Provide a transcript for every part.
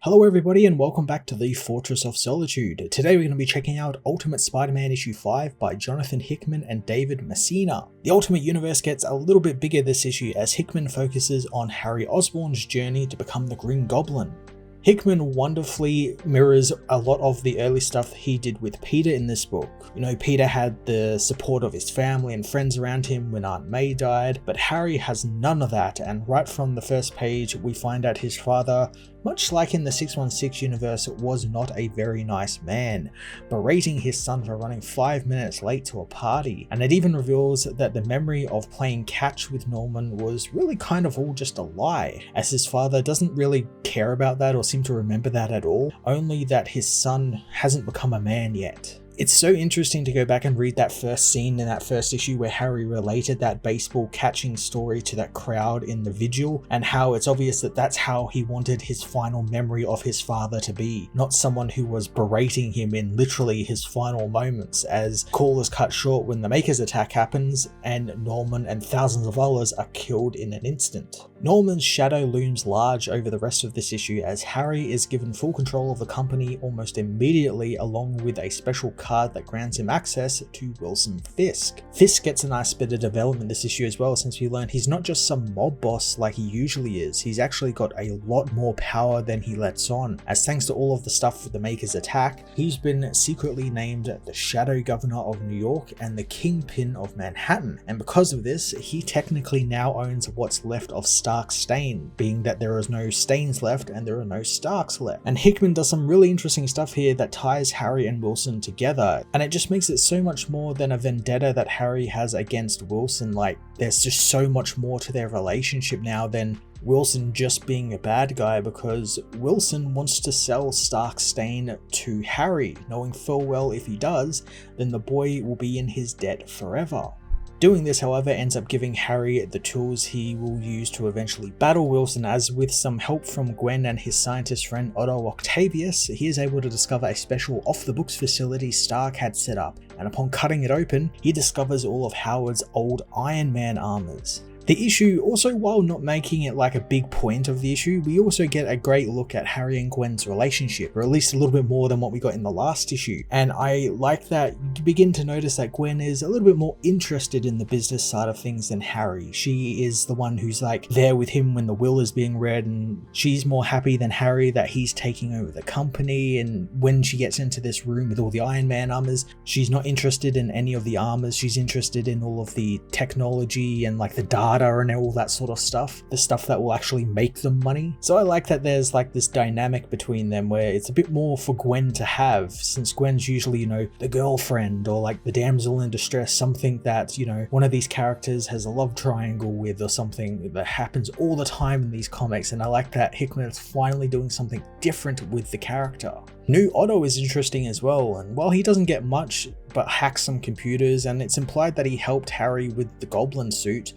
Hello everybody and welcome back to the Fortress of Solitude. Today we're going to be checking out Ultimate Spider-Man issue 5 by Jonathan Hickman and David Messina. The Ultimate Universe gets a little bit bigger this issue as Hickman focuses on Harry Osborn's journey to become the Green Goblin. Hickman wonderfully mirrors a lot of the early stuff he did with Peter in this book. You know, Peter had the support of his family and friends around him when Aunt May died, but Harry has none of that, and right from the first page we find out his father, much like in the 616 universe, was not a very nice man, berating his son for running 5 minutes late to a party, and it even reveals that the memory of playing catch with Norman was really kind of all just a lie, as his father doesn't really care about that or seem to remember that at all, only that his son hasn't become a man yet. It's so interesting to go back and read that first scene in that first issue where Harry related that baseball catching story to that crowd in the vigil, and how it's obvious that that's how he wanted his final memory of his father to be, not someone who was berating him in literally his final moments, as call is cut short when the Maker's attack happens and Norman and thousands of others are killed in an instant. Norman's shadow looms large over the rest of this issue as Harry is given full control of the company almost immediately, along with a special card that grants him access to Wilson Fisk. Fisk gets a nice bit of development this issue as well, since we learn he's not just some mob boss like he usually is, he's actually got a lot more power than he lets on, as thanks to all of the stuff with the Maker's attack, he's been secretly named the Shadow Governor of New York and the Kingpin of Manhattan, and because of this, he technically now owns what's left of Stark's Stain, being that there is no Stains left and there are no Starks left. And Hickman does some really interesting stuff here that ties Harry and Wilson together, and it just makes it so much more than a vendetta that Harry has against Wilson. Like, there's just so much more to their relationship now than Wilson just being a bad guy, because Wilson wants to sell Stark's Stain to Harry, knowing full well if he does, then the boy will be in his debt forever. Doing this, however, ends up giving Harry the tools he will use to eventually battle Wilson, as with some help from Gwen and his scientist friend Otto Octavius, he is able to discover a special off-the-books facility Stark had set up, and upon cutting it open, he discovers all of Howard's old Iron Man armors. The issue also, while not making it like a big point of the issue, we also get a great look at Harry and Gwen's relationship, or at least a little bit more than what we got in the last issue. And I like that you begin to notice that Gwen is a little bit more interested in the business side of things than Harry. She is the one who's like there with him when the will is being read, and she's more happy than Harry that he's taking over the company. And when she gets into this room with all the Iron Man armors, she's not interested in any of the armors, she's interested in all of the technology and like the data and all that sort of stuff, the stuff that will actually make them money. So I like that there's like this dynamic between them where it's a bit more for Gwen to have, since Gwen's usually, you know, the girlfriend or like the damsel in distress, something that, you know, one of these characters has a love triangle with, or something that happens all the time in these comics. And I like that Hickman is finally doing something different with the character. New Otto is interesting as well, and while he doesn't get much but hacks some computers, and it's implied that he helped Harry with the Goblin suit,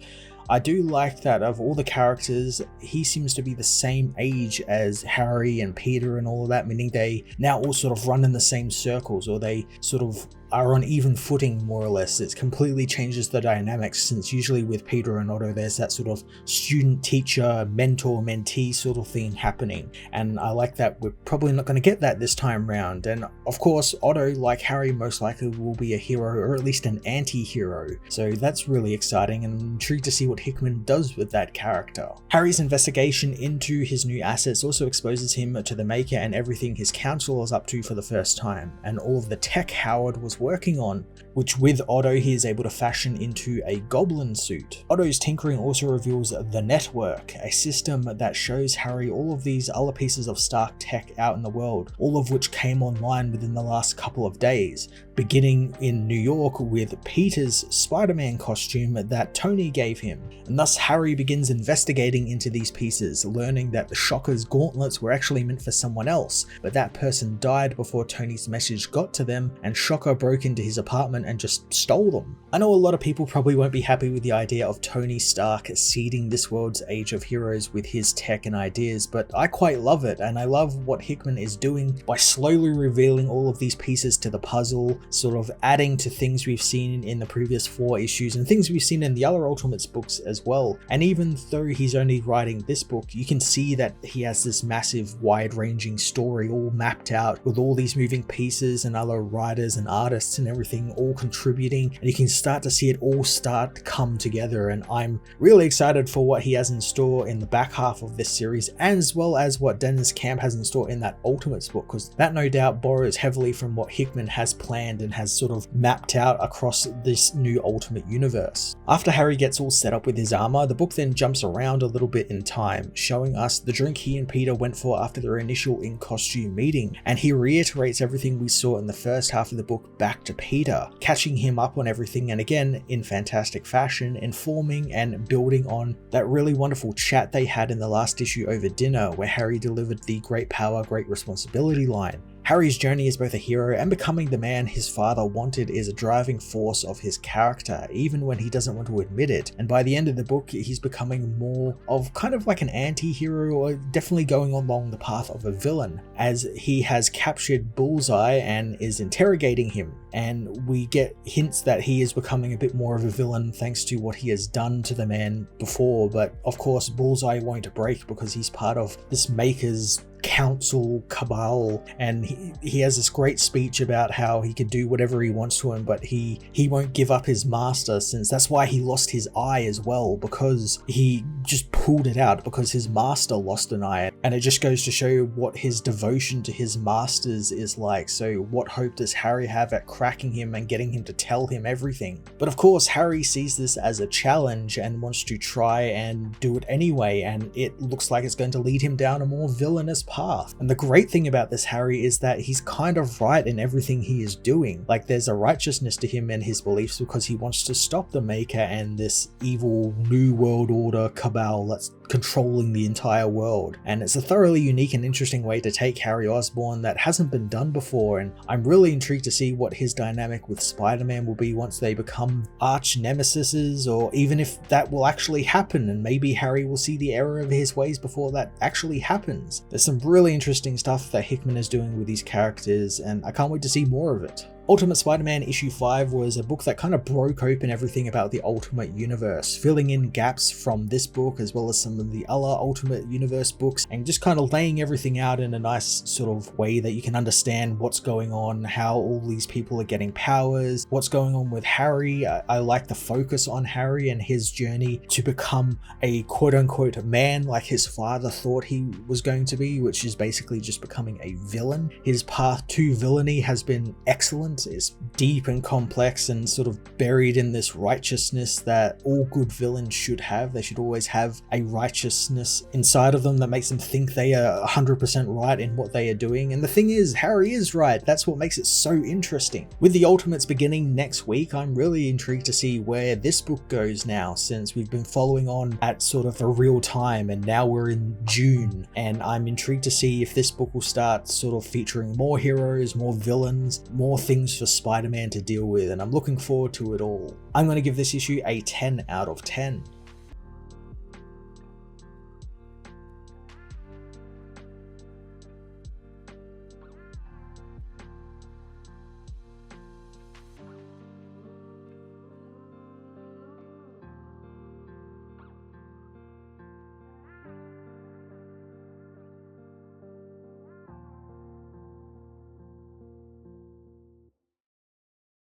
I do like that of all the characters, he seems to be the same age as Harry and Peter and all of that, meaning they now all sort of run in the same circles, or they sort of are on even footing more or less. It completely changes the dynamics, since usually with Peter and Otto there's that sort of student-teacher, mentor-mentee sort of thing happening, and I like that we're probably not going to get that this time round. And of course Otto, like Harry, most likely will be a hero, or at least an anti-hero, so that's really exciting, and I'm intrigued to see what Hickman does with that character. Harry's investigation into his new assets also exposes him to the Maker and everything his council is up to for the first time, and all of the tech Howard was working on, which with Otto he is able to fashion into a goblin suit. Otto's tinkering also reveals the Network, a system that shows Harry all of these other pieces of Stark tech out in the world, all of which came online within the last couple of days, beginning in New York with Peter's Spider-Man costume that Tony gave him. And thus Harry begins investigating into these pieces, learning that the Shocker's gauntlets were actually meant for someone else, but that person died before Tony's message got to them, and Shocker broke into his apartment government and just stole them. I know a lot of people probably won't be happy with the idea of Tony Stark seeding this world's Age of Heroes with his tech and ideas, but I quite love it, and I love what Hickman is doing by slowly revealing all of these pieces to the puzzle, sort of adding to things we've seen in the previous 4 issues and things we've seen in the other Ultimates books as well. And even though he's only writing this book, you can see that he has this massive wide-ranging story all mapped out with all these moving pieces and other writers and artists and everything all contributing, and you can start to see it all start to come together. And I'm really excited for what he has in store in the back half of this series, as well as what Dennis Camp has in store in that Ultimates book, because that no doubt borrows heavily from what Hickman has planned and has sort of mapped out across this new Ultimate Universe. After Harry gets all set up with his armor, the book then jumps around a little bit in time, showing us the drink he and Peter went for after their initial in-costume meeting, and he reiterates everything we saw in the first half of the book back to Peter, catching him up on everything, and again, in fantastic fashion, informing and building on that really wonderful chat they had in the last issue over dinner, where Harry delivered the great power, great responsibility line. Harry's journey as both a hero and becoming the man his father wanted is a driving force of his character, even when he doesn't want to admit it. And by the end of the book, he's becoming more of kind of like an anti-hero, or definitely going along the path of a villain, as he has captured Bullseye and is interrogating him. And we get hints that he is becoming a bit more of a villain thanks to what he has done to the man before. But of course, Bullseye won't break because he's part of this Maker's council cabal, and he has this great speech about how he can do whatever he wants to him, but he won't give up his master, since that's why he lost his eye as well, because he just pulled it out because his master lost an eye. And it just goes to show what his devotion to his masters is like. So what hope does Harry have at cracking him and getting him to tell him everything? But of course, Harry sees this as a challenge and wants to try and do it anyway, and it looks like it's going to lead him down a more villainous path. And the great thing about this Harry is that he's kind of right in everything he is doing. Like, there's a righteousness to him and his beliefs because he wants to stop the Maker and this evil New World Order cabal that's controlling the entire world. And it's a thoroughly unique and interesting way to take Harry Osborn that hasn't been done before, and I'm really intrigued to see what his dynamic with Spider-Man will be once they become arch nemesises, or even if that will actually happen, and maybe Harry will see the error of his ways before that actually happens. There's some really interesting stuff that Hickman is doing with these characters, and I can't wait to see more of it. Ultimate Spider-Man issue 5 was a book that kind of broke open everything about the Ultimate Universe, filling in gaps from this book as well as some of the other Ultimate Universe books, and just kind of laying everything out in a nice sort of way that you can understand what's going on, how all these people are getting powers, what's going on with Harry. I like the focus on Harry and his journey to become a quote-unquote man like his father thought he was going to be, which is basically just becoming a villain. His path to villainy has been excellent. Is deep and complex and sort of buried in this righteousness that all good villains should have. They should always have a righteousness inside of them that makes them think they are 100% right in what they are doing. And the thing is, Harry is right. That's what makes it so interesting. With the Ultimates beginning next week, I'm really intrigued to see where this book goes now, since we've been following on at sort of a real time, and now we're in June, and I'm intrigued to see if this book will start sort of featuring more heroes, more villains, more things for Spider-Man to deal with, and I'm looking forward to it all. I'm going to give this issue a 10 out of 10.